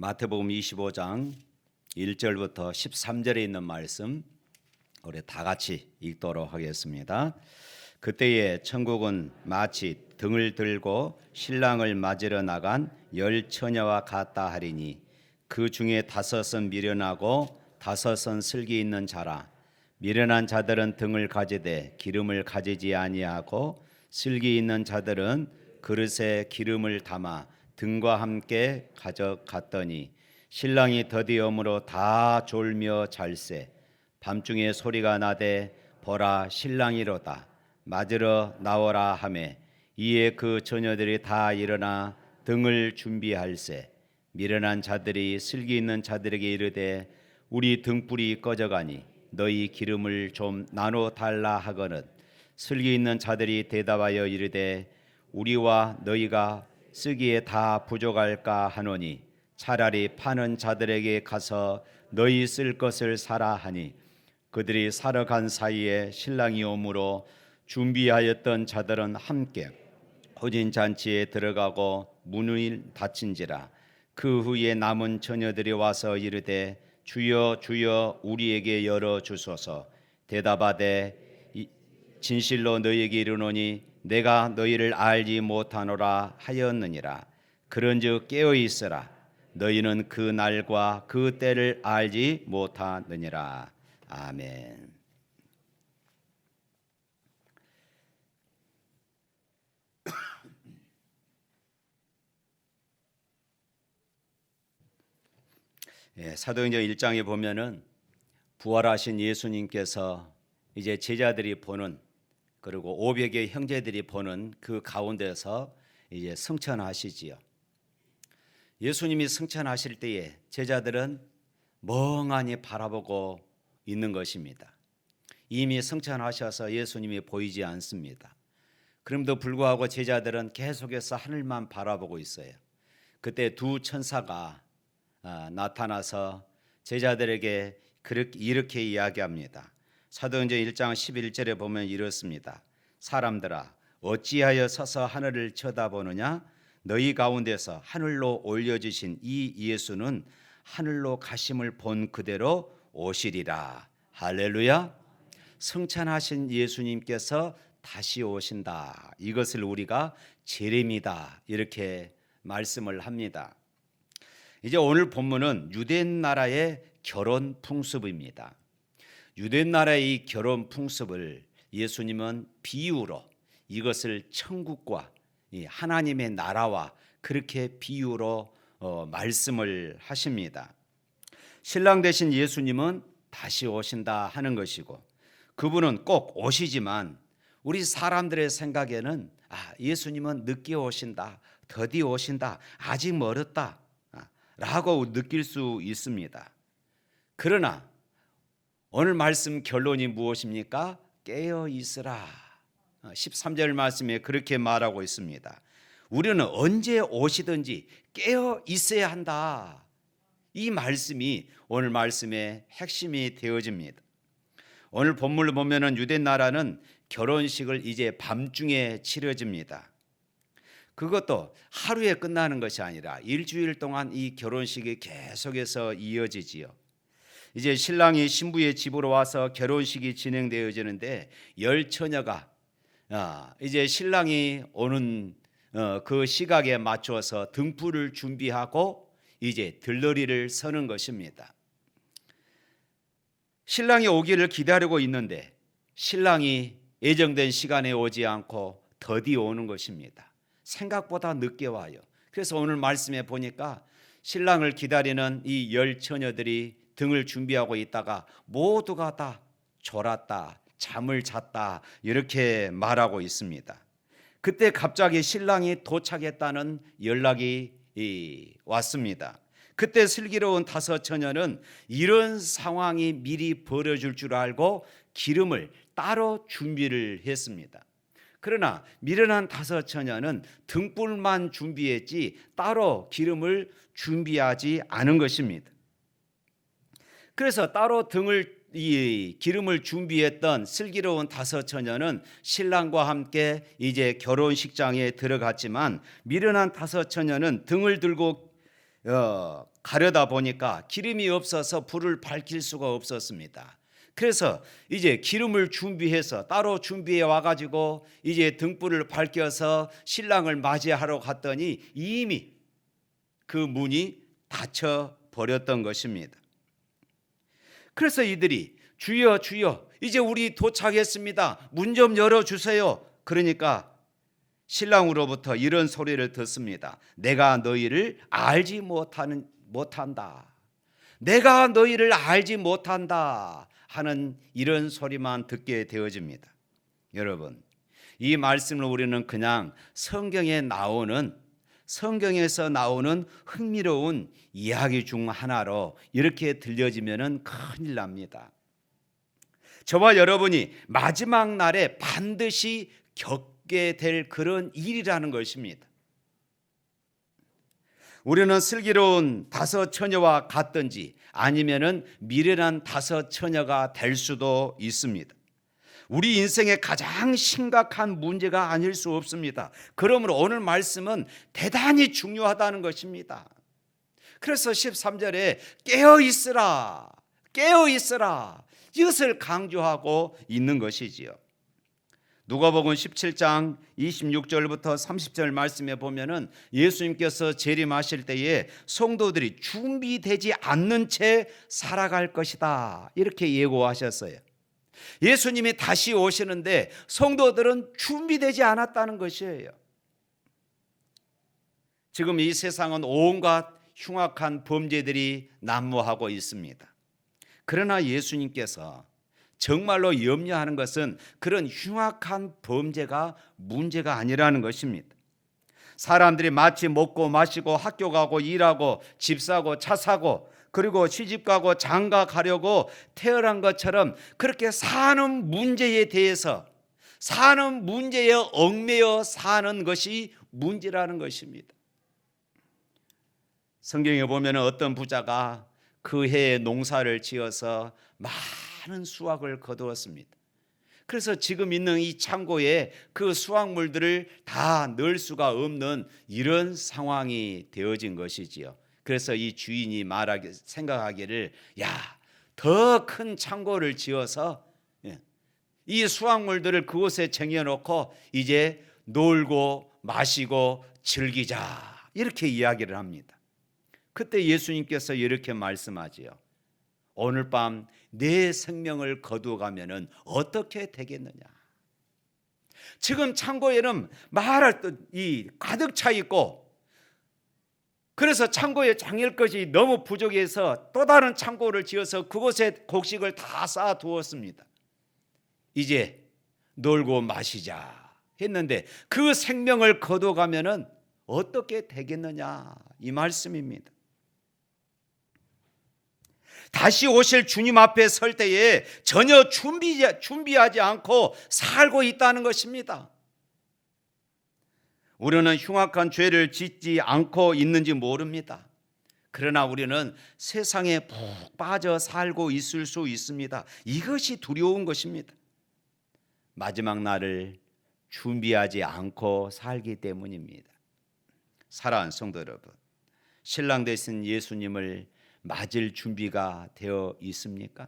마태복음 25장 1절부터 13절에 있는 말씀 우리 다 같이 읽도록 하겠습니다. 그때에 천국은 마치 등을 들고 신랑을 맞으러 나간 10처녀와 같다 하리니 그 중에 5은 미련하고 5은 슬기 있는 자라. 미련한 자들은 등을 가지되 기름을 가지지 아니하고 슬기 있는 자들은 그릇에 기름을 담아 등과 함께 가져갔더니 신랑이 더디음으로 다 졸며 잘세. 밤중에 소리가 나되 보라 신랑이로다 맞으러 나오라 하매 이에 그 처녀들이 다 일어나 등을 준비할세. 미련한 자들이 슬기 있는 자들에게 이르되 우리 등불이 꺼져가니 너희 기름을 좀 나눠 달라 하거늘 슬기 있는 자들이 대답하여 이르되 우리와 너희가 쓰기에 다 부족할까 하노니 차라리 파는 자들에게 가서 너희 쓸 것을 사라 하니 그들이 사러 간 사이에 신랑이 오므로 준비하였던 자들은 함께 혼인 잔치에 들어가고 문이 닫힌지라. 그 후에 남은 처녀들이 와서 이르되 주여 주여 우리에게 열어 주소서. 대답하되 진실로 너희에게 이르노니 내가 너희를 알지 못하노라 하였느니라. 그런즉 깨어 있으라. 너희는 그 날과 그 때를 알지 못하느니라. 아멘. 사도행전 1장에 보면은 부활하신 예수님께서 이제 제자들이 보는 그리고 500의 형제들이 보는 그 가운데서 이제 승천하시지요. 예수님이 승천하실 때에 제자들은 멍하니 바라보고 있는 것입니다. 이미 승천하셔서 예수님이 보이지 않습니다. 그럼에도 불구하고 제자들은 계속해서 하늘만 바라보고 있어요. 그때 두 천사가 나타나서 제자들에게 이렇게 이야기합니다. 사도행전 1장 11절에 보면 이렇습니다. 사람들아 어찌하여 서서 하늘을 쳐다보느냐? 너희 가운데서 하늘로 올려주신 이 예수는 하늘로 가심을 본 그대로 오시리라. 할렐루야. 승천하신 예수님께서 다시 오신다. 이것을 우리가 재림이다 이렇게 말씀을 합니다. 이제 오늘 본문은 유대 나라의 결혼 풍습입니다. 유대 나라의 이 결혼 풍습을 예수님은 비유로 이것을 천국과 하나님의 나라와 그렇게 비유로 말씀을 하십니다. 신랑 되신 예수님은 다시 오신다 하는 것이고 그분은 꼭 오시지만 우리 사람들의 생각에는 예수님은 늦게 오신다, 더디 오신다, 아직 멀었다 라고 느낄 수 있습니다. 그러나 오늘 말씀 결론이 무엇입니까? 깨어 있으라. 13절 말씀에 그렇게 말하고 있습니다. 우리는 언제 오시든지 깨어 있어야 한다. 이 말씀이 오늘 말씀의 핵심이 되어집니다. 오늘 본문을 보면은 유대 나라는 결혼식을 이제 밤중에 치러집니다. 그것도 하루에 끝나는 것이 아니라 일주일 동안 이 결혼식이 계속해서 이어지지요. 이제 신랑이 신부의 집으로 와서 결혼식이 진행되어지는데 10처녀가 이제 신랑이 오는 그 시각에 맞춰서 등불을 준비하고 이제 들러리를 서는 것입니다. 신랑이 오기를 기다리고 있는데 신랑이 예정된 시간에 오지 않고 더디 오는 것입니다. 생각보다 늦게 와요. 그래서 오늘 말씀에 보니까 신랑을 기다리는 이 10처녀들이 등을 준비하고 있다가 모두가 다 졸았다, 잠을 잤다 이렇게 말하고 있습니다. 그때 갑자기 신랑이 도착했다는 연락이 왔습니다. 그때 슬기로운 5처녀는 이런 상황이 미리 벌어질 줄 알고 기름을 따로 준비를 했습니다. 그러나 미련한 5처녀는 등불만 준비했지 따로 기름을 준비하지 않은 것입니다. 그래서 따로 기름을 준비했던 슬기로운 5처녀는 신랑과 함께 이제 결혼식장에 들어갔지만 미련한 5처녀는 등을 들고 가려다 보니까 기름이 없어서 불을 밝힐 수가 없었습니다. 그래서 이제 기름을 준비해서 따로 준비해 와가지고 이제 등불을 밝혀서 신랑을 맞이하러 갔더니 이미 그 문이 닫혀 버렸던 것입니다. 그래서 이들이 주여 주여 이제 우리 도착했습니다. 문 좀 열어주세요. 그러니까 신랑으로부터 이런 소리를 듣습니다. 내가 너희를 알지 못한다. 내가 너희를 알지 못한다 하는 이런 소리만 듣게 되어집니다. 여러분, 이 말씀을 우리는 그냥 성경에서 나오는 흥미로운 이야기 중 하나로 이렇게 들려지면 큰일 납니다. 저와 여러분이 마지막 날에 반드시 겪게 될 그런 일이라는 것입니다. 우리는 슬기로운 다섯 처녀와 같든지 아니면은 미련한 다섯 처녀가 될 수도 있습니다. 우리 인생의 가장 심각한 문제가 아닐 수 없습니다. 그러므로 오늘 말씀은 대단히 중요하다는 것입니다. 그래서 13절에 깨어있으라 이것을 강조하고 있는 것이지요. 누가복음 17장 26절부터 30절 말씀에 보면은 예수님께서 재림하실 때에 성도들이 준비되지 않는 채 살아갈 것이다 이렇게 예고하셨어요. 예수님이 다시 오시는데 성도들은 준비되지 않았다는 것이에요. 지금 이 세상은 온갖 흉악한 범죄들이 난무하고 있습니다. 그러나 예수님께서 정말로 염려하는 것은 그런 흉악한 범죄가 문제가 아니라는 것입니다. 사람들이 마치 먹고 마시고 학교 가고 일하고 집 사고 차 사고 그리고 시집 가고 장가 가려고 태어난 것처럼 그렇게 사는 문제에 대해서 사는 문제에 얽매여 사는 것이 문제라는 것입니다. 성경에 보면 어떤 부자가 그 해에 농사를 지어서 많은 수확을 거두었습니다. 그래서 지금 있는 이 창고에 그 수확물들을 다 넣을 수가 없는 이런 상황이 되어진 것이지요. 그래서 이 주인이 생각하기를 더 큰 창고를 지어서 이 수확물들을 그곳에 쟁여놓고 이제 놀고 마시고 즐기자 이렇게 이야기를 합니다. 그때 예수님께서 이렇게 말씀하지요. 오늘 밤 내 생명을 거두어가면 어떻게 되겠느냐. 지금 창고에는 말할 듯이 가득 차 있고 그래서 창고에 장일 것이 너무 부족해서 또 다른 창고를 지어서 그곳에 곡식을 다 쌓아 두었습니다. 이제 놀고 마시자 했는데 그 생명을 거둬가면은 어떻게 되겠느냐 이 말씀입니다. 다시 오실 주님 앞에 설 때에 전혀 준비하지 않고 살고 있다는 것입니다. 우리는 흉악한 죄를 짓지 않고 있는지 모릅니다. 그러나 우리는 세상에 푹 빠져 살고 있을 수 있습니다. 이것이 두려운 것입니다. 마지막 날을 준비하지 않고 살기 때문입니다. 사랑하는 성도 여러분, 신랑 되신 예수님을 맞을 준비가 되어 있습니까?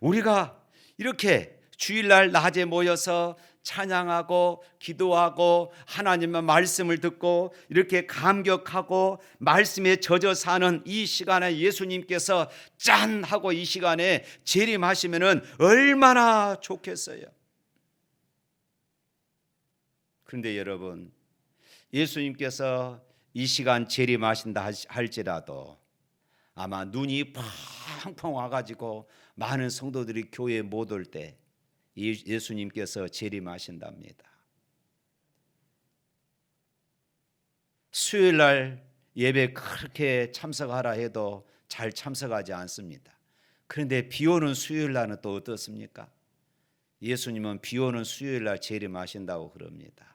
우리가 이렇게 주일날 낮에 모여서 찬양하고 기도하고 하나님의 말씀을 듣고 이렇게 감격하고 말씀에 젖어 사는 이 시간에 예수님께서 짠 하고 이 시간에 재림하시면은 얼마나 좋겠어요. 그런데 여러분, 예수님께서 이 시간 재림하신다 할지라도 아마 눈이 펑펑 와가지고 많은 성도들이 교회에 못 올 때 예수님께서 재림하신답니다. 수요일날 예배 그렇게 참석하라 해도 잘 참석하지 않습니다. 그런데 비 오는 수요일날은 또 어떻습니까? 예수님은 비 오는 수요일날 재림하신다고 그럽니다.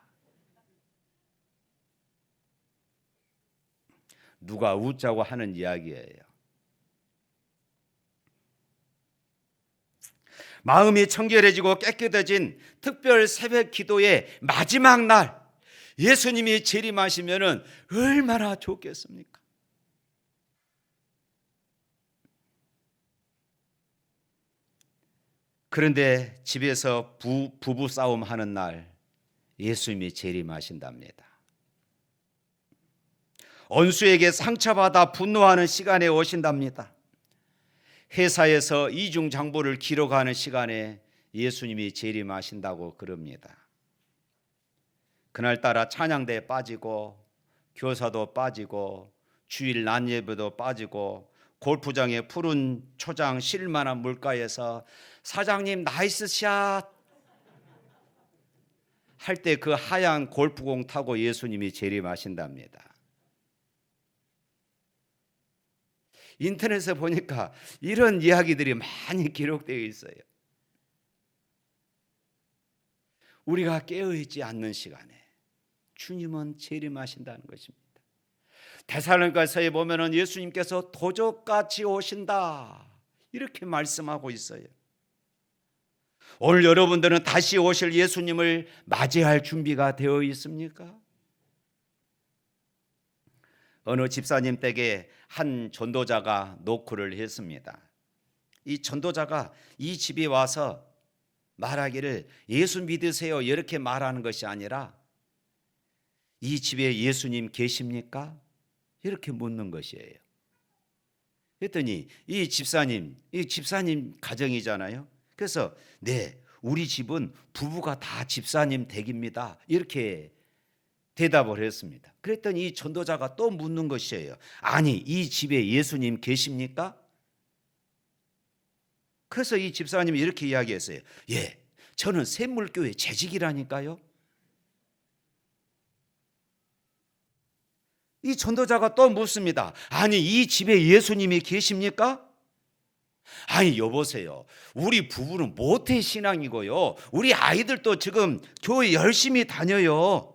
누가 웃자고 하는 이야기예요. 마음이 청결해지고 깨끗해진 특별 새벽 기도의 마지막 날, 예수님이 재림하시면은 얼마나 좋겠습니까? 그런데 집에서 부부 싸움 하는 날 예수님이 재림하신답니다. 원수에게 상처받아 분노하는 시간에 오신답니다. 회사에서 이중장보를 기록하는 시간에 예수님이 재림하신다고 그럽니다. 그날따라 찬양대에 빠지고 교사도 빠지고 주일 낮 예배도 빠지고 골프장의 푸른 초장 실만한 물가에서 사장님 나이스 샷 할 때 그 하얀 골프공 타고 예수님이 재림하신답니다. 인터넷에 보니까 이런 이야기들이 많이 기록되어 있어요. 우리가 깨어있지 않는 시간에 주님은 재림하신다는 것입니다. 데살로니가서에 보면은 예수님께서 도적같이 오신다 이렇게 말씀하고 있어요. 오늘 여러분들은 다시 오실 예수님을 맞이할 준비가 되어 있습니까? 어느 집사님 댁에 한 전도자가 노크를 했습니다. 이 전도자가 이 집에 와서 말하기를 예수 믿으세요 이렇게 말하는 것이 아니라 이 집에 예수님 계십니까? 이렇게 묻는 것이에요. 그랬더니 이 집사님 가정이잖아요. 그래서 네, 우리 집은 부부가 다 집사님 댁입니다. 이렇게 대답을 했습니다. 그랬더니 이 전도자가 또 묻는 것이에요. 아니, 이 집에 예수님 계십니까? 그래서 이 집사님이 이렇게 이야기했어요. 예, 저는 샘물교회 재직이라니까요. 이 전도자가 또 묻습니다. 아니, 이 집에 예수님이 계십니까? 아니, 여보세요. 우리 부부는 모태 신앙이고요. 우리 아이들도 지금 교회 열심히 다녀요.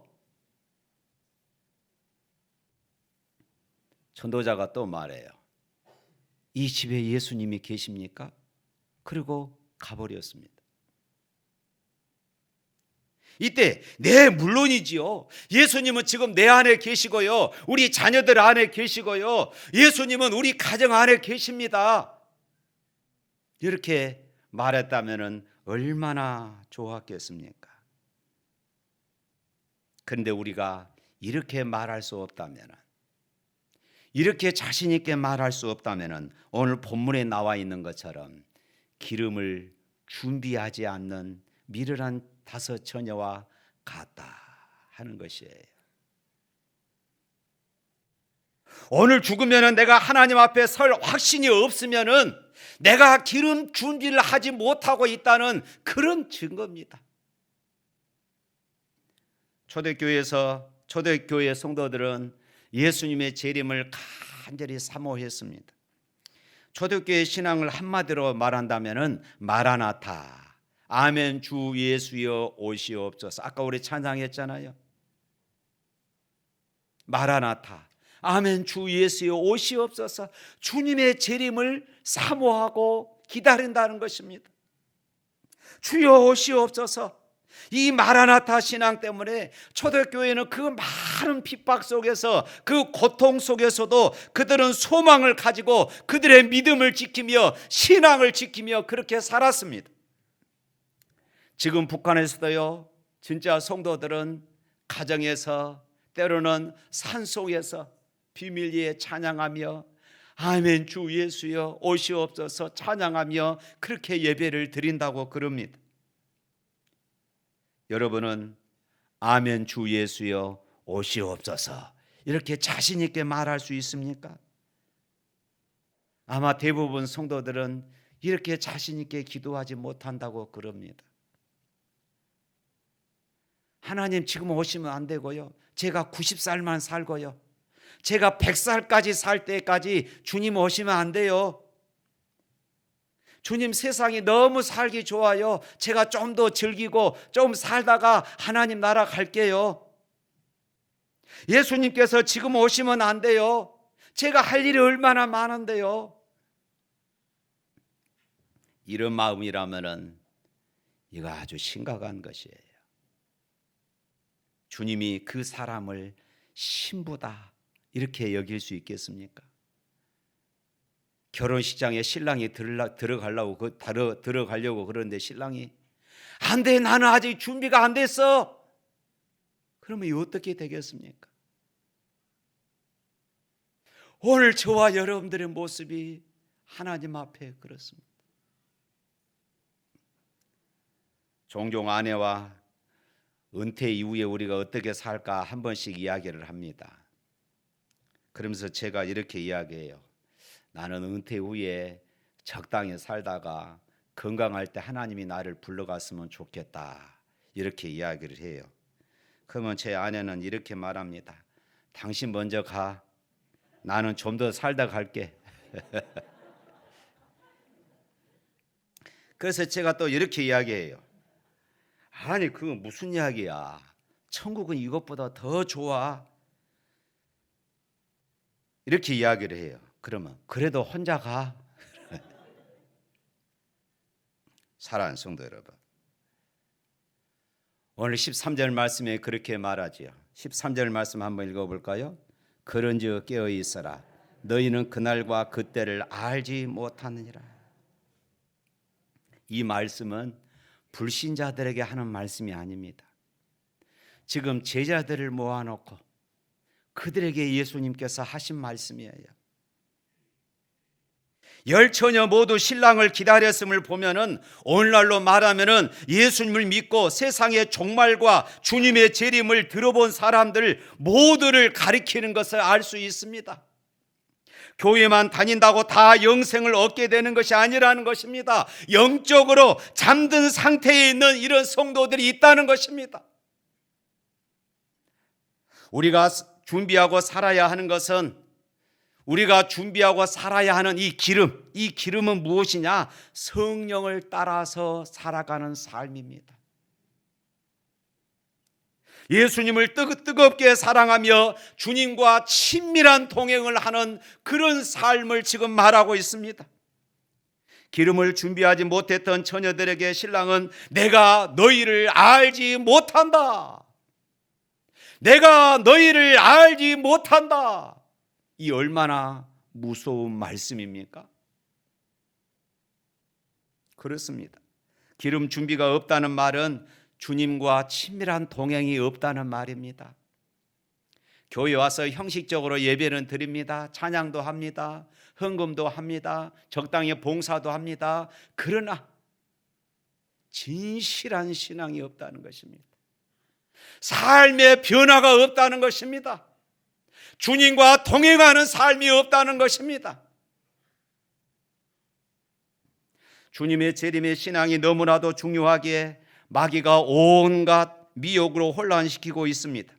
전도자가 또 말해요. 이 집에 예수님이 계십니까? 그리고 가버렸습니다. 이때 네, 물론이지요. 예수님은 지금 내 안에 계시고요. 우리 자녀들 안에 계시고요. 예수님은 우리 가정 안에 계십니다. 이렇게 말했다면 얼마나 좋았겠습니까? 그런데 우리가 이렇게 말할 수 없다면, 이렇게 자신 있게 말할 수 없다면 오늘 본문에 나와 있는 것처럼 기름을 준비하지 않는 미련한 5 처녀와 같다 하는 것이에요. 오늘 죽으면 내가 하나님 앞에 설 확신이 없으면 내가 기름 준비를 하지 못하고 있다는 그런 증거입니다. 초대교회 성도들은 예수님의 재림을 간절히 사모했습니다. 초대교회 신앙을 한마디로 말한다면 마라나타, 아멘 주 예수여 오시옵소서. 아까 우리 찬양했잖아요. 마라나타, 아멘 주 예수여 오시옵소서. 주님의 재림을 사모하고 기다린다는 것입니다. 주여 오시옵소서. 이 마라나타 신앙 때문에 초대교회는 그 많은 핍박 속에서, 그 고통 속에서도 그들은 소망을 가지고 그들의 믿음을 지키며 신앙을 지키며 그렇게 살았습니다. 지금 북한에서도요, 진짜 성도들은 가정에서 때로는 산속에서 비밀리에 찬양하며 아멘 주 예수여 오시옵소서 찬양하며 그렇게 예배를 드린다고 그럽니다. 여러분은 아멘 주 예수여 오시옵소서 이렇게 자신 있게 말할 수 있습니까? 아마 대부분 성도들은 이렇게 자신 있게 기도하지 못한다고 그럽니다. 하나님 지금 오시면 안 되고요. 제가 90살만 살고요. 제가 100살까지 살 때까지 주님 오시면 안 돼요. 주님 세상이 너무 살기 좋아요. 제가 좀 더 즐기고 좀 살다가 하나님 나라 갈게요. 예수님께서 지금 오시면 안 돼요. 제가 할 일이 얼마나 많은데요. 이런 마음이라면은 이거 아주 심각한 것이에요. 주님이 그 사람을 신부다 이렇게 여길 수 있겠습니까? 결혼식장에 신랑이 들어가려고 그러는데 신랑이 안 돼, 나는 아직 준비가 안 됐어. 그러면 이 어떻게 되겠습니까? 오늘 저와 여러분들의 모습이 하나님 앞에 그렇습니다. 종종 아내와 은퇴 이후에 우리가 어떻게 살까 한 번씩 이야기를 합니다. 그러면서 제가 이렇게 이야기해요. 나는 은퇴 후에 적당히 살다가 건강할 때 하나님이 나를 불러갔으면 좋겠다 이렇게 이야기를 해요. 그러면 제 아내는 이렇게 말합니다. 당신 먼저 가. 나는 좀 더 살다 갈게. 그래서 제가 또 이렇게 이야기해요. 아니 그거 무슨 이야기야. 천국은 이것보다 더 좋아. 이렇게 이야기를 해요. 그러면 그래도 혼자 가. 사랑하는 성도 여러분, 오늘 13절 말씀에 그렇게 말하지요. 13절 말씀 한번 읽어볼까요? 그런즉 깨어 있어라. 너희는 그날과 그때를 알지 못하느니라. 이 말씀은 불신자들에게 하는 말씀이 아닙니다. 지금 제자들을 모아놓고 그들에게 예수님께서 하신 말씀이에요. 열 처녀 모두 신랑을 기다렸음을 보면은 오늘날로 말하면은 예수님을 믿고 세상의 종말과 주님의 재림을 들어본 사람들 모두를 가리키는 것을 알 수 있습니다. 교회만 다닌다고 다 영생을 얻게 되는 것이 아니라는 것입니다. 영적으로 잠든 상태에 있는 이런 성도들이 있다는 것입니다. 우리가 준비하고 살아야 하는 것은 우리가 준비하고 살아야 하는 이 기름은 무엇이냐? 성령을 따라서 살아가는 삶입니다. 예수님을 뜨겁게 사랑하며 주님과 친밀한 동행을 하는 그런 삶을 지금 말하고 있습니다. 기름을 준비하지 못했던 처녀들에게 신랑은 내가 너희를 알지 못한다. 내가 너희를 알지 못한다. 이 얼마나 무서운 말씀입니까? 그렇습니다. 기름 준비가 없다는 말은 주님과 친밀한 동행이 없다는 말입니다. 교회 와서 형식적으로 예배는 드립니다. 찬양도 합니다. 헌금도 합니다. 적당히 봉사도 합니다. 그러나 진실한 신앙이 없다는 것입니다. 삶의 변화가 없다는 것입니다. 주님과 동행하는 삶이 없다는 것입니다. 주님의 재림의 신앙이 너무나도 중요하기에 마귀가 온갖 미혹으로 혼란시키고 있습니다.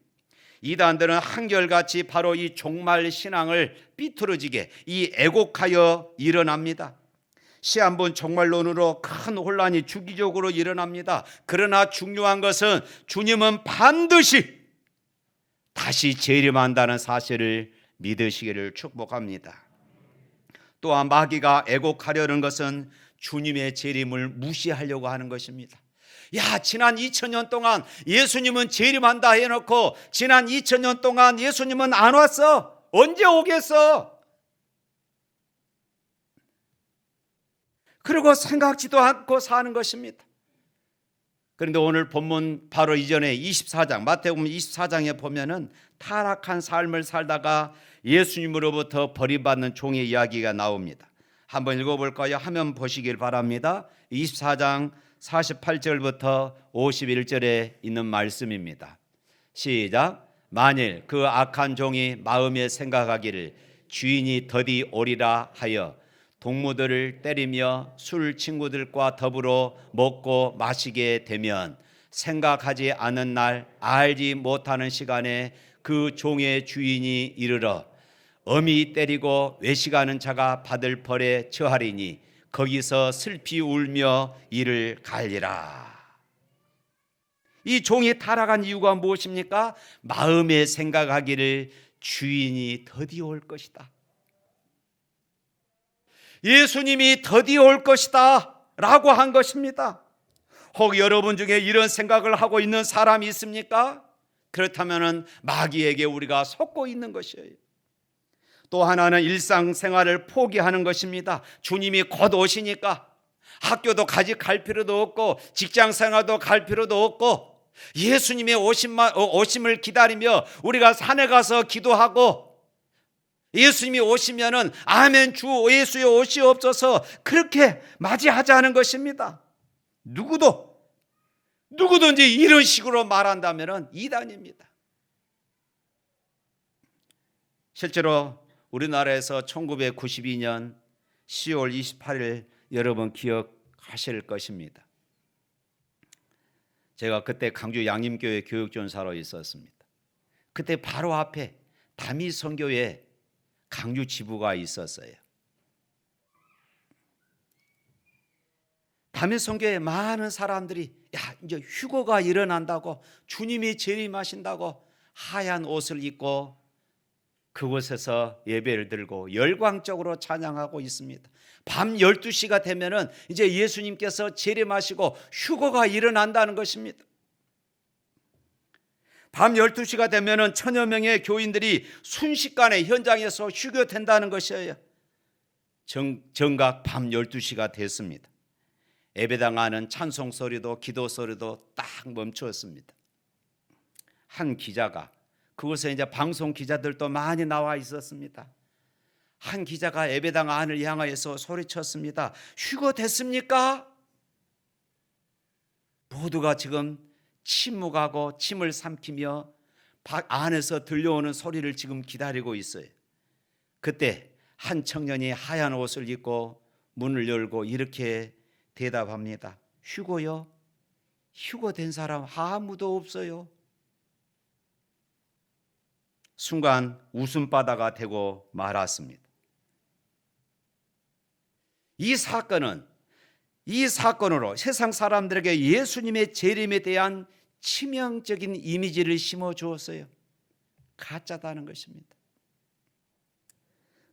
이단들은 한결같이 바로 이 종말 신앙을 삐뚤어지게 이 애곡하여 일어납니다. 시한번 종말론으로 큰 혼란이 주기적으로 일어납니다. 그러나 중요한 것은 주님은 반드시 다시 재림한다는 사실을 믿으시기를 축복합니다. 또한 마귀가 애곡하려는 것은 주님의 재림을 무시하려고 하는 것입니다. 야, 지난 2000년 동안 예수님은 재림한다 해놓고 지난 2000년 동안 예수님은 안 왔어. 언제 오겠어? 그리고 생각지도 않고 사는 것입니다. 그런데 오늘 본문 바로 이전에 24장 마태복음 24장에 보면은 타락한 삶을 살다가 예수님으로부터 버림받는 종의 이야기가 나옵니다. 한번 읽어볼까요? 화면 보시길 바랍니다. 24장 48절부터 51절에 있는 말씀입니다. 시작. 만일 그 악한 종이 마음에 생각하기를 주인이 더디 오리라 하여 동무들을 때리며 술 친구들과 더불어 먹고 마시게 되면 생각하지 않은 날 알지 못하는 시간에 그 종의 주인이 이르러 엄히 때리고 외식하는 자가 받을 벌에 처하리니 거기서 슬피 울며 이를 갈리라. 이 종이 타락한 이유가 무엇입니까? 마음에 생각하기를 주인이 더디 올 것이다. 예수님이 더디 올 것이다 라고 한 것입니다. 혹 여러분 중에 이런 생각을 하고 있는 사람이 있습니까? 그렇다면 마귀에게 우리가 속고 있는 것이에요. 또 하나는 일상생활을 포기하는 것입니다. 주님이 곧 오시니까 학교도 갈 필요도 없고 직장생활도 갈 필요도 없고 예수님의 오심을 기다리며 우리가 산에 가서 기도하고 예수님이 오시면은 아멘 주 예수의 오시옵소서 그렇게 맞이하자는 것입니다. 누구든지 이런 식으로 말한다면은 이단입니다. 실제로 우리나라에서 1992년 10월 28일 여러분 기억하실 것입니다. 제가 그때 강주 양림교회 교육전사로 있었습니다. 그때 바로 앞에 다미선교회 강주 지부가 있었어요. 다미선교회 많은 사람들이 이제 휴거가 일어난다고 주님이 재림하신다고 하얀 옷을 입고 그곳에서 예배를 드리고 열광적으로 찬양하고 있습니다. 밤 12시가 되면은 이제 예수님께서 재림하시고 휴거가 일어난다는 것입니다. 밤 12시가 되면은 천여 명의 교인들이 순식간에 현장에서 휴교된다는 것이에요. 정각 밤 12시가 됐습니다. 예배당 안은 찬송 소리도 기도 소리도 딱 멈추었습니다. 한 기자가 그곳에 이제 방송 기자들도 많이 나와 있었습니다. 한 기자가 예배당 안을 향하여서 소리쳤습니다. 휴거됐습니까? 모두가 지금 침묵하고 침을 삼키며 안에서 들려오는 소리를 지금 기다리고 있어요. 그때 한 청년이 하얀 옷을 입고 문을 열고 이렇게 대답합니다. 휴거요? 휴거된 사람 아무도 없어요. 순간 웃음바다가 되고 말았습니다. 이 사건으로 세상 사람들에게 예수님의 재림에 대한 치명적인 이미지를 심어주었어요. 가짜다는 것입니다.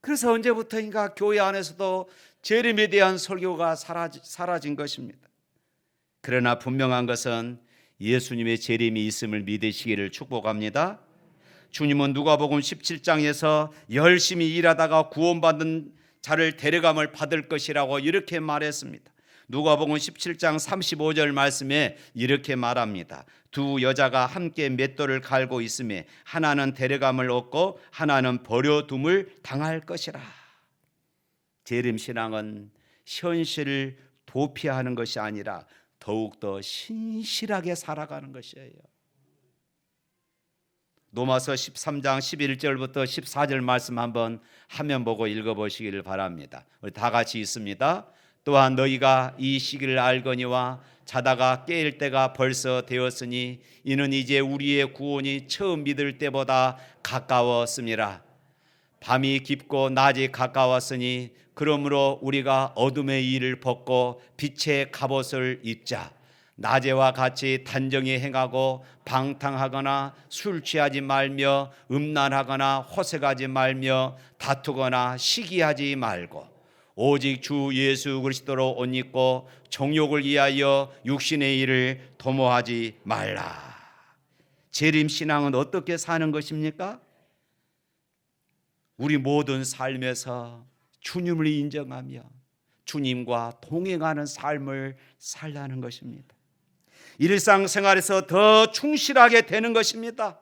그래서 언제부터인가 교회 안에서도 재림에 대한 설교가 사라진 것입니다. 그러나 분명한 것은 예수님의 재림이 있음을 믿으시기를 축복합니다. 주님은 누가복음 17장에서 열심히 일하다가 구원받은 자를 데려감을 받을 것이라고 이렇게 말했습니다. 누가복음 17장 35절 말씀에 이렇게 말합니다. 두 여자가 함께 맷돌을 갈고 있음에 하나는 데려감을 얻고 하나는 버려둠을 당할 것이라. 재림신앙은 현실을 도피하는 것이 아니라 더욱더 신실하게 살아가는 것이에요. 로마서 13장 11절부터 14절 말씀 한번 화면 보고 읽어보시기를 바랍니다. 우리 다 같이 있습니다. 또한 너희가 이 시기를 알거니와 자다가 깨일 때가 벌써 되었으니 이는 이제 우리의 구원이 처음 믿을 때보다 가까웠음이라. 밤이 깊고 낮이 가까웠으니 그러므로 우리가 어둠의 일을 벗고 빛의 갑옷을 입자. 낮에와 같이 단정히 행하고 방탕하거나 술 취하지 말며 음란하거나 호색하지 말며 다투거나 시기하지 말고 오직 주 예수 그리스도로 옷 입고 정욕을 위하여 육신의 일을 도모하지 말라. 재림신앙은 어떻게 사는 것입니까? 우리 모든 삶에서 주님을 인정하며 주님과 동행하는 삶을 살라는 것입니다. 일상생활에서 더 충실하게 되는 것입니다.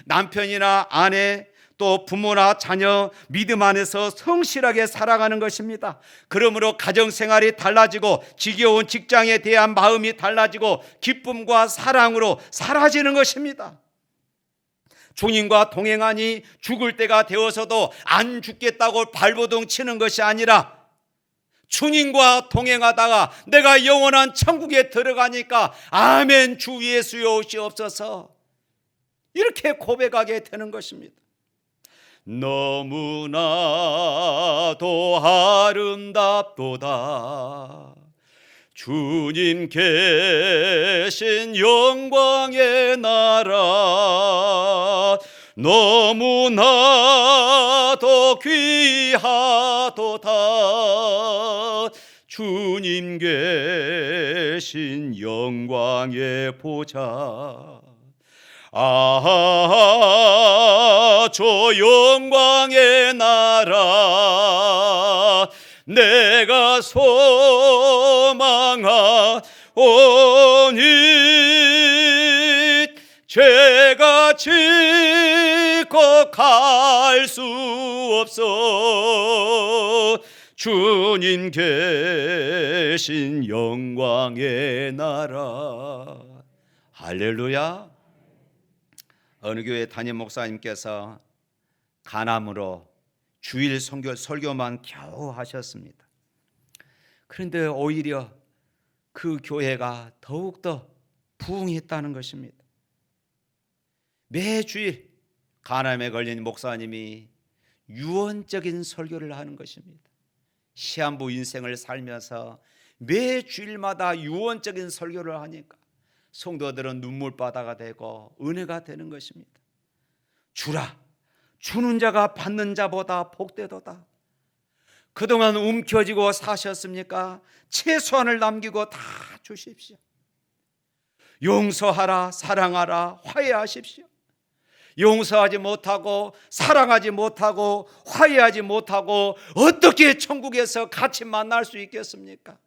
남편이나 아내 또 부모나 자녀 믿음 안에서 성실하게 살아가는 것입니다. 그러므로 가정생활이 달라지고 지겨운 직장에 대한 마음이 달라지고 기쁨과 사랑으로 사라지는 것입니다. 주님과 동행하니 죽을 때가 되어서도 안 죽겠다고 발버둥 치는 것이 아니라 주님과 동행하다가 내가 영원한 천국에 들어가니까 아멘 주 예수여 오시옵소서 이렇게 고백하게 되는 것입니다. 너무나도 아름답도다 주님 계신 영광의 나라 너무나도 귀하도다 주님 계신 영광의 보좌 아, 저 영광의 나라 내가 소망하오니 죄가 짓고 갈 수 없어 주님 계신 영광의 나라. 할렐루야. 어느 교회 담임 목사님께서 간암으로 주일 설교만 겨우 하셨습니다. 그런데 오히려 그 교회가 더욱더 부흥했다는 것입니다. 매주일 간암에 걸린 목사님이 유언적인 설교를 하는 것입니다. 시한부 인생을 살면서 매주일마다 유언적인 설교를 하니까 성도들은 눈물바다가 되고 은혜가 되는 것입니다. 주라, 주는 자가 받는 자보다 복되도다. 그동안 움켜쥐고 사셨습니까? 최소한을 남기고 다 주십시오. 용서하라, 사랑하라, 화해하십시오. 용서하지 못하고 사랑하지 못하고 화해하지 못하고 어떻게 천국에서 같이 만날 수 있겠습니까?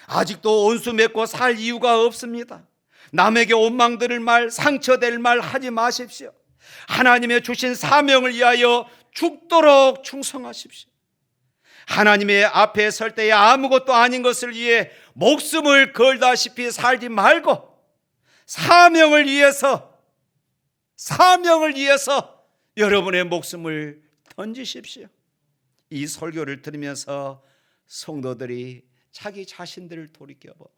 아직도 원수 맺고 살 이유가 없습니다. 남에게 원망들을 말, 상처될 말 하지 마십시오. 하나님의 주신 사명을 위하여 죽도록 충성하십시오. 하나님의 앞에 설 때에 아무것도 아닌 것을 위해 목숨을 걸다시피 살지 말고 사명을 위해서 여러분의 목숨을 던지십시오. 이 설교를 들으면서 성도들이 자기 자신들을 돌이켜보고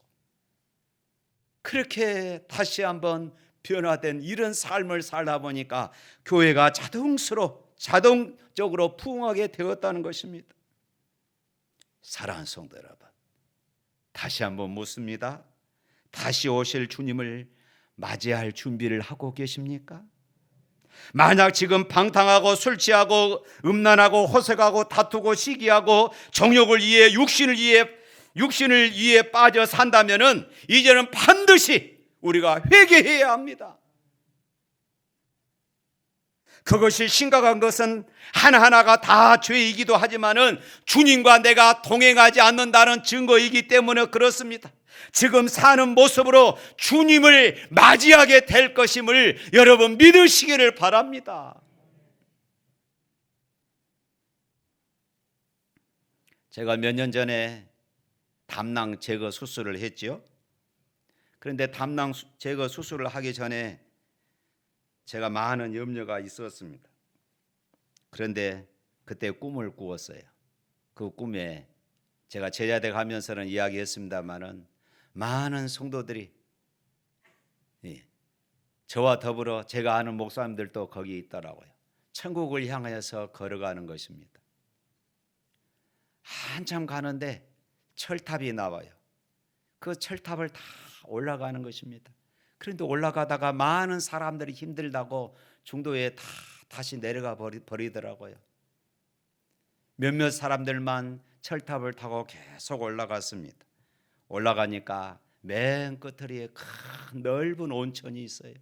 그렇게 다시 한번 변화된 이런 삶을 살다 보니까 교회가 자동적으로 부흥하게 되었다는 것입니다. 사랑하는 성도 여러분, 다시 한번 묻습니다. 다시 오실 주님을 맞이할 준비를 하고 계십니까? 만약 지금 방탕하고 술 취하고 음란하고 호색하고 다투고 시기하고 정욕을 위해 육신을 위해 빠져 산다면은 이제는 반드시 우리가 회개해야 합니다. 그것이 심각한 것은 하나하나가 다 죄이기도 하지만은 주님과 내가 동행하지 않는다는 증거이기 때문에 그렇습니다. 지금 사는 모습으로 주님을 맞이하게 될 것임을 여러분 믿으시기를 바랍니다. 제가 몇 년 전에 담낭 제거 수술을 했죠. 그런데 담낭 제거 수술을 하기 전에 제가 많은 염려가 있었습니다. 그런데 그때 꿈을 꾸었어요. 그 꿈에 제가 제자대 가면서는 이야기했습니다마는 많은 성도들이 저와 더불어 제가 아는 목사님들도 거기 있더라고요. 천국을 향하여서 걸어가는 것입니다. 한참 가는데 철탑이 나와요. 그 철탑을 다 올라가는 것입니다. 그런데 올라가다가 많은 사람들이 힘들다고 중도에 다시 내려가 버리더라고요. 몇몇 사람들만 철탑을 타고 계속 올라갔습니다. 올라가니까 맨 끝에 큰 넓은 온천이 있어요.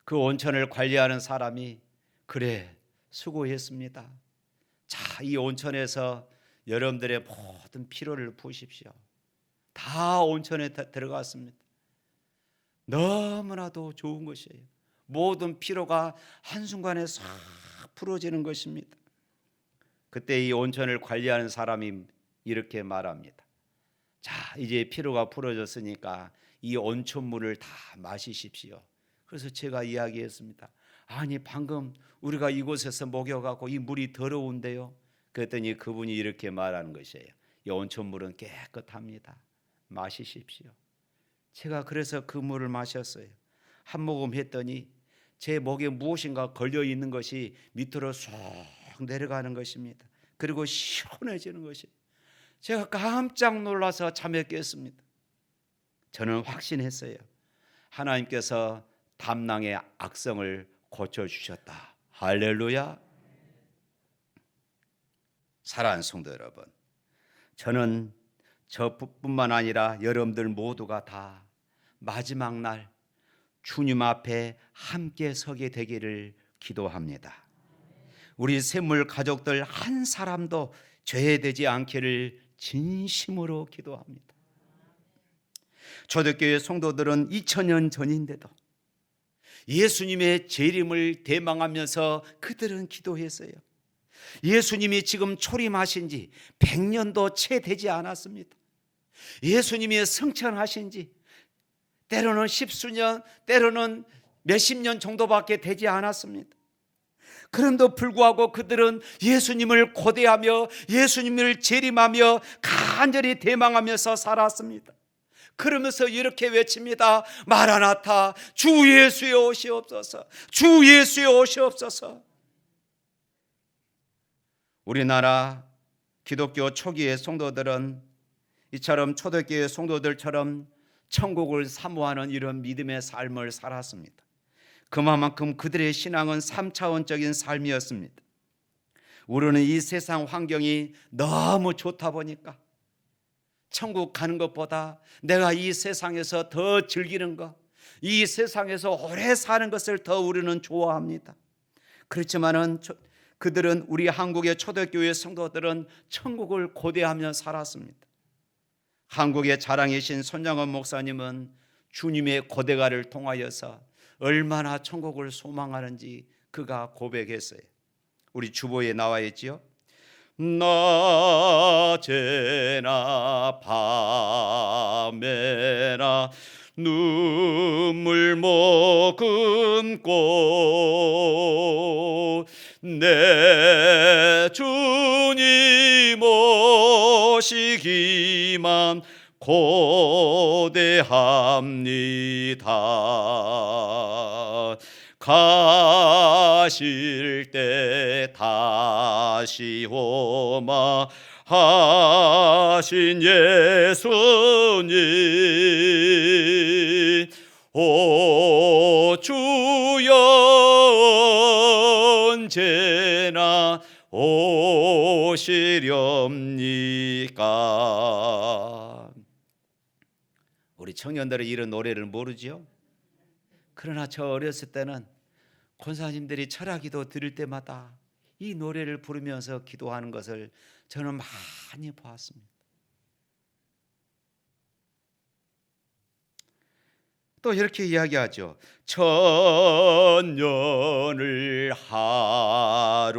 그 온천을 관리하는 사람이 그래 수고했습니다. 자, 이 온천에서 여러분들의 모든 피로를 푸십시오. 다 온천에 들어갔습니다. 너무나도 좋은 것이에요. 모든 피로가 한순간에 싹 풀어지는 것입니다. 그때 이 온천을 관리하는 사람이 이렇게 말합니다. 자, 이제 피로가 풀어졌으니까 이 온천물을 다 마시십시오. 그래서 제가 이야기했습니다. 아니 방금 우리가 이곳에서 목욕하고 이 물이 더러운데요. 그랬더니 그분이 이렇게 말하는 것이에요. 이 온천물은 깨끗합니다. 마시십시오. 제가 그래서 그 물을 마셨어요. 한 모금 했더니 제 목에 무엇인가 걸려 있는 것이 밑으로 쏙 내려가는 것입니다. 그리고 시원해지는 것이 제가 깜짝 놀라서 잠에 깼습니다. 저는 확신했어요. 하나님께서 담낭의 악성을 고쳐주셨다. 할렐루야. 사랑하는 성도 여러분, 저는 저뿐만 아니라 여러분들 모두가 다 마지막 날 주님 앞에 함께 서게 되기를 기도합니다. 우리 샘물 가족들 한 사람도 죄되지 않기를 진심으로 기도합니다. 초대교회 성도들은 2000년 전인데도 예수님의 재림을 대망하면서 그들은 기도했어요. 예수님이 지금 초림하신 지 100년도 채 되지 않았습니다. 예수님이 승천하신 지 때로는 십수년, 때로는 몇십 년 정도밖에 되지 않았습니다. 그럼에도 불구하고 그들은 예수님을 고대하며 예수님을 재림하며 간절히 대망하면서 살았습니다. 그러면서 이렇게 외칩니다. 마라나타, 주 예수여 오시옵소서, 주 예수여 오시옵소서. 우리나라 기독교 초기의 성도들은 이처럼 초대교회 성도들처럼 천국을 사모하는 이런 믿음의 삶을 살았습니다. 그만큼 그들의 신앙은 3차원적인 삶이었습니다. 우리는 이 세상 환경이 너무 좋다 보니까 천국 가는 것보다 내가 이 세상에서 더 즐기는 것, 이 세상에서 오래 사는 것을 더 우리는 좋아합니다. 그렇지만은 그들은, 우리 한국의 초대교회 성도들은 천국을 고대하며 살았습니다. 한국의 자랑이신 손장원 목사님은 주님의 고대가를 통하여서 얼마나 천국을 소망하는지 그가 고백했어요. 우리 주보에 나와 있지요. 낮에나 밤에나 눈물 머금고 내 주님 오시기만 고대합니다. 가실 때 다시 오마 하신 예수님, 오 주여 언제나 오시렵니까? 우리 청년들은 이런 노래를 모르죠? 그러나 저 어렸을 때는 권사님들이 철학기도 드릴 때마다 이 노래를 부르면서 기도하는 것을 저는 많이 보았습니다. 또 이렇게 이야기하죠. 천년을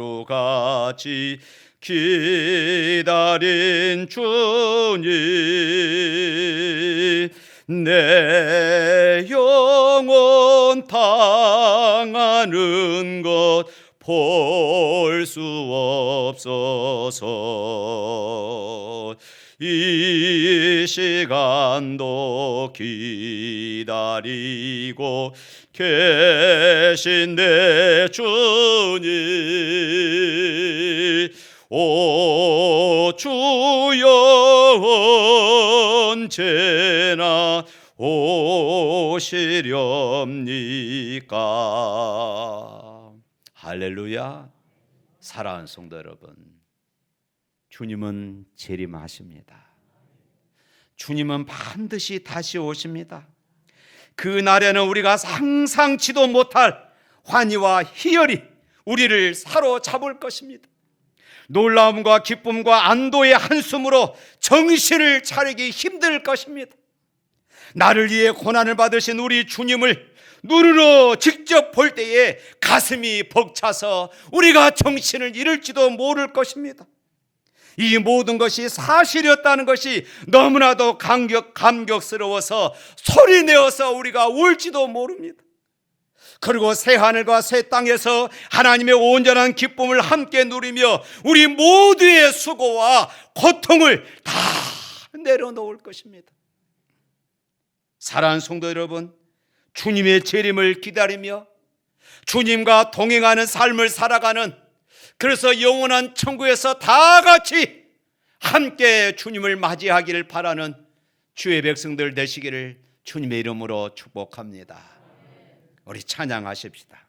하루같이 기다린 주님, 내 영혼 당하는 것 볼 수 없어서 이 시간도 기다리고 계신 내 주님, 오 주여 언제나 오시렵니까? 할렐루야. 사랑하는 성도 여러분, 주님은 재림하십니다. 주님은 반드시 다시 오십니다. 그 날에는 우리가 상상치도 못할 환희와 희열이 우리를 사로잡을 것입니다. 놀라움과 기쁨과 안도의 한숨으로 정신을 차리기 힘들 것입니다. 나를 위해 고난을 받으신 우리 주님을 눈으로 직접 볼 때에 가슴이 벅차서 우리가 정신을 잃을지도 모를 것입니다. 이 모든 것이 사실이었다는 것이 너무나도 감격스러워서 소리내어서 우리가 울지도 모릅니다. 그리고 새 하늘과 새 땅에서 하나님의 온전한 기쁨을 함께 누리며 우리 모두의 수고와 고통을 다 내려놓을 것입니다. 사랑하는 성도 여러분, 주님의 재림을 기다리며 주님과 동행하는 삶을 살아가는, 그래서 영원한 천국에서 다 같이 함께 주님을 맞이하기를 바라는 주의 백성들 되시기를 주님의 이름으로 축복합니다. 우리 찬양하십시다.